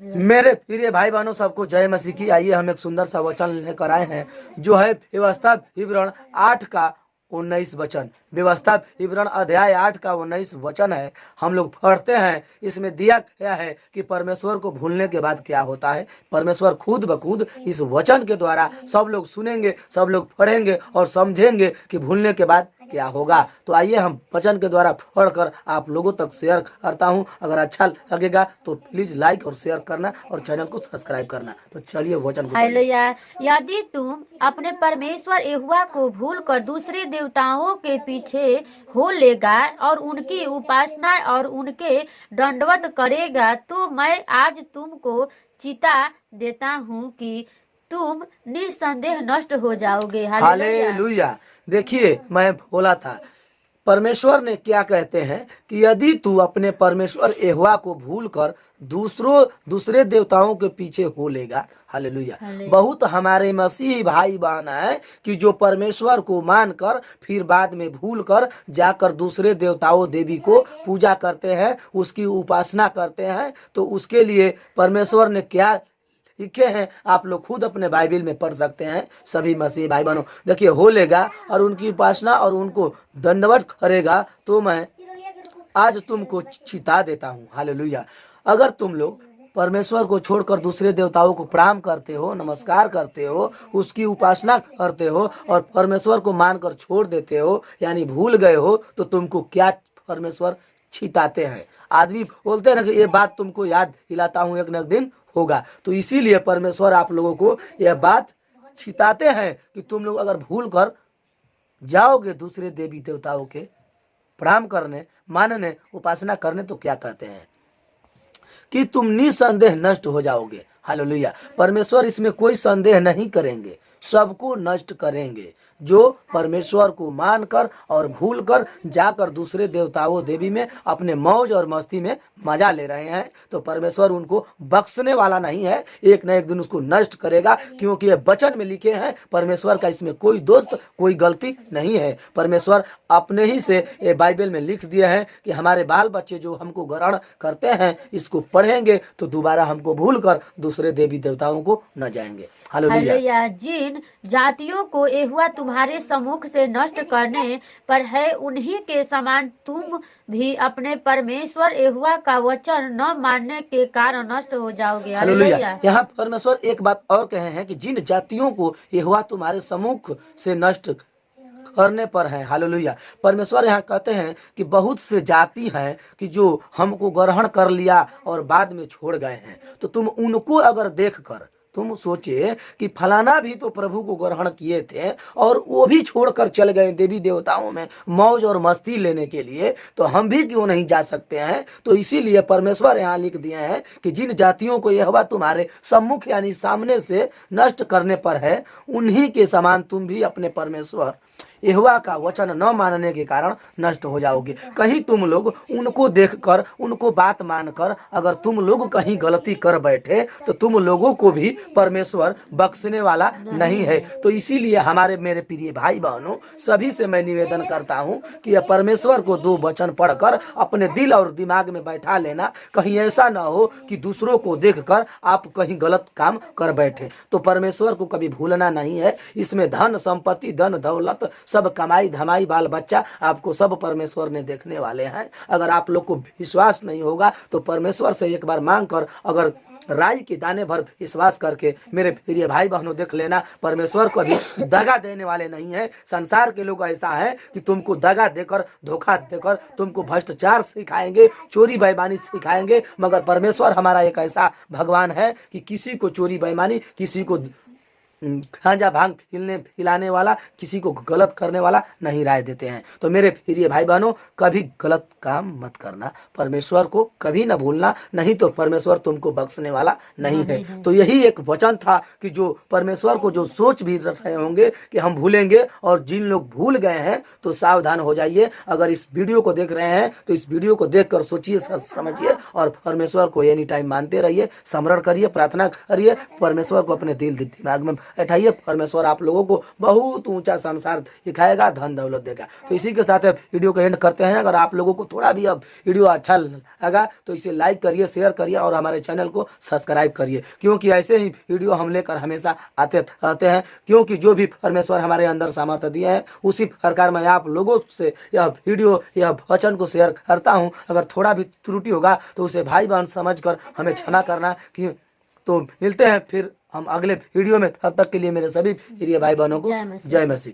मेरे प्रिय भाई बहनों, सबको जय मसीह की। आइए हम एक सुंदर सा वचन लेकर आए हैं, जो है व्यवस्था विवरण 8 का 19 वचन। व्यवस्था विवरण अध्याय 8 का 19 वचन है। हम लोग पढ़ते हैं, इसमें दिया गया है कि परमेश्वर को भूलने के बाद क्या होता है। परमेश्वर खुद ब खुद इस वचन के द्वारा सब लोग सुनेंगे, सब लोग पढ़ेंगे और समझेंगे कि भूलने के बाद क्या होगा। तो आइए हम वचन के द्वारा पढ़कर आप लोगों तक शेयर करता हूं। अगर अच्छा लगेगा तो प्लीज लाइक और शेयर करना और चैनल को सब्सक्राइब करना। तो चलिए वचन को पढ़िए। हालेलुया। यदि तुम अपने परमेश्वर यहोवा को भूलकर दूसरे देवताओं के पीछे हो लेगा और उनकी उपासना और उनके दंडवत करेगा, तो मैं आज तुमको चिता देता हूँ कि तुम निस्संदेह नष्ट हो जाओगे। हालेलुया। हालेलुया। देखिए, मैं बोला था परमेश्वर ने क्या कहते हैं कि यदि तू अपने परमेश्वर यहोवा को भूलकर दूसरे देवताओं के पीछे हो लेगा। हालेलुया। बहुत हमारे मसीही भाई बहन है कि जो परमेश्वर को मानकर फिर बाद में भूलकर जाकर दूसरे देवताओं देवी को पूजा करते हैं, उसकी उपासना करते हैं। तो उसके लिए परमेश्वर ने क्या लिखे हैं आप लोग खुद अपने बाइबल में पढ़ सकते हैं। सभी मसीह भाई बहनों, देखिए, हो लेगा और उनकी उपासना और उनको दंडवत करेगा, तो मैं आज तुमको चिता देता हूँ। हालेलुया। अगर तुम लोग परमेश्वर को छोड़कर दूसरे देवताओं को प्रणाम करते हो, नमस्कार करते हो, उसकी उपासना करते हो और परमेश्वर को मानकर छोड़ देते हो, यानी भूल गए हो, तो तुमको क्या परमेश्वर छिताते हैं। आदमी बोलते हैं ना कि ये बात तुमको याद दिलाता हूँ, एक न दिन होगा। तो इसीलिए परमेश्वर आप लोगों को यह बात छिताते हैं कि तुम लोग अगर भूल कर जाओगे दूसरे देवी देवताओं के प्रणाम करने, मानने, उपासना करने, तो क्या कहते हैं कि तुम निसंदेह नष्ट हो जाओगे। हालेलुया। परमेश्वर इसमें कोई संदेह नहीं करेंगे, सबको नष्ट करेंगे। जो परमेश्वर को मानकर और भूलकर जाकर दूसरे देवताओं देवी में अपने मौज और मस्ती में मजा ले रहे हैं, तो परमेश्वर उनको बख्शने वाला नहीं है, एक न एक दिन उसको नष्ट करेगा। क्योंकि ये वचन में लिखे हैं, परमेश्वर का इसमें कोई दोस्त, कोई गलती नहीं है। परमेश्वर अपने ही से ये बाइबल में लिख दिए हैं कि हमारे बाल बच्चे जो हमको ग्रहण करते हैं, इसको पढ़ेंगे तो दोबारा हमको भूलकर दूसरे देवी देवताओं को न जाएंगे। हालेलुया। जिन जातियों को यहोवा तुम्हारे सम्मुख से नष्ट करने पर है, उन्हीं के समान तुम भी अपने परमेश्वर यहोवा का वचन न मानने के कारण नष्ट हो जाओगे। हालेलुया। यहाँ परमेश्वर एक बात और कहे हैं कि जिन जातियों को यहोवा तुम्हारे सम्मुख से नष्ट करने पर है। हालेलुया। परमेश्वर यहाँ कहते हैं कि बहुत से जाति हैं कि जो हमको ग्रहण कर लिया और बाद में छोड़ गए हैं। तो तुम उनको अगर देखकर तुम सोचे कि फलाना भी तो प्रभु को ग्रहण किए थे और वो भी छोड़कर चल गए देवी देवताओं में मौज और मस्ती लेने के लिए, तो हम भी क्यों नहीं जा सकते हैं। तो इसीलिए परमेश्वर यहाँ लिख दिए हैं कि जिन जातियों को यहोवा तुम्हारे सम्मुख यानी सामने से नष्ट करने पर है, उन्हीं के समान तुम भी अपने परमेश्वर यहोवा का वचन न मानने के कारण नष्ट हो जाओगे। कहीं तुम लोग उनको देखकर, उनको बात मानकर अगर तुम लोग कहीं गलती कर बैठे, तो तुम लोगों को भी परमेश्वर बख्शने वाला नहीं है। तो इसीलिए हमारे मेरे प्रिय भाई बहनों, सभी से मैं निवेदन करता हूँ कि परमेश्वर को दो वचन पढ़कर अपने दिल और दिमाग में बैठा लेना। कहीं ऐसा ना हो कि दूसरों को देखकर आप कहीं गलत काम कर बैठे। तो परमेश्वर को कभी भूलना नहीं है। इसमें धन संपत्ति, धन दौलत, सब कमाई धमाई, बाल बच्चा, आपको सब परमेश्वर ने देखने वाले हैं। अगर आप लोग को विश्वास नहीं होगा तो परमेश्वर से एक बार मांग कर, अगर राई के दाने भर विश्वास करके मेरे प्रिय भाई बहनों देख लेना, परमेश्वर को भी दगा देने वाले नहीं है। संसार के लोग ऐसा है कि तुमको दगा देकर, धोखा देकर तुमको भ्रष्टाचार सिखाएंगे, चोरी बेईमानी सिखाएंगे, मगर परमेश्वर हमारा एक ऐसा भगवान है कि किसी को चोरी बेईमानी, किसी को गांजा भांग खिलाने वाला, किसी को गलत करने वाला नहीं राय देते हैं। तो मेरे प्रिय भाई बहनों, कभी गलत काम मत करना, परमेश्वर को कभी न भूलना, नहीं तो परमेश्वर तुमको बख्शने वाला नहीं है। तो यही एक वचन था कि जो परमेश्वर को जो सोच भी रहे होंगे कि हम भूलेंगे, और जिन लोग भूल गए हैं तो सावधान हो जाइए। अगर इस वीडियो को देख रहे हैं तो इस वीडियो को देखकर सोचिए, समझिए और परमेश्वर को एनी टाइम मानते रहिए, स्मरण करिए, प्रार्थना करिए, परमेश्वर को अपने दिल दिमाग में उठाइए, परमेश्वर आप लोगों को बहुत ऊंचा संसार दिखाएगा, धन दौलत देगा। तो इसी के साथ वीडियो को एंड करते हैं। अगर आप लोगों को थोड़ा भी अब वीडियो अच्छा लगा तो इसे लाइक करिए, शेयर करिए और हमारे चैनल को सब्सक्राइब करिए, क्योंकि ऐसे ही वीडियो हम लेकर हमेशा आते रहते हैं। क्योंकि जो भी परमेश्वर हमारे अंदर सामर्थ्य दिए हैं उसी प्रकार मैं आप लोगों से यह वीडियो, यह वचन को शेयर करता हूं। अगर थोड़ा भी त्रुटि होगा तो उसे भाई बहन समझकर हमें क्षमा करना। कि तो मिलते हैं फिर हम अगले वीडियो में। तब तक के लिए मेरे सभी प्रिय भाई बहनों को जय मसीह। जय मसीह।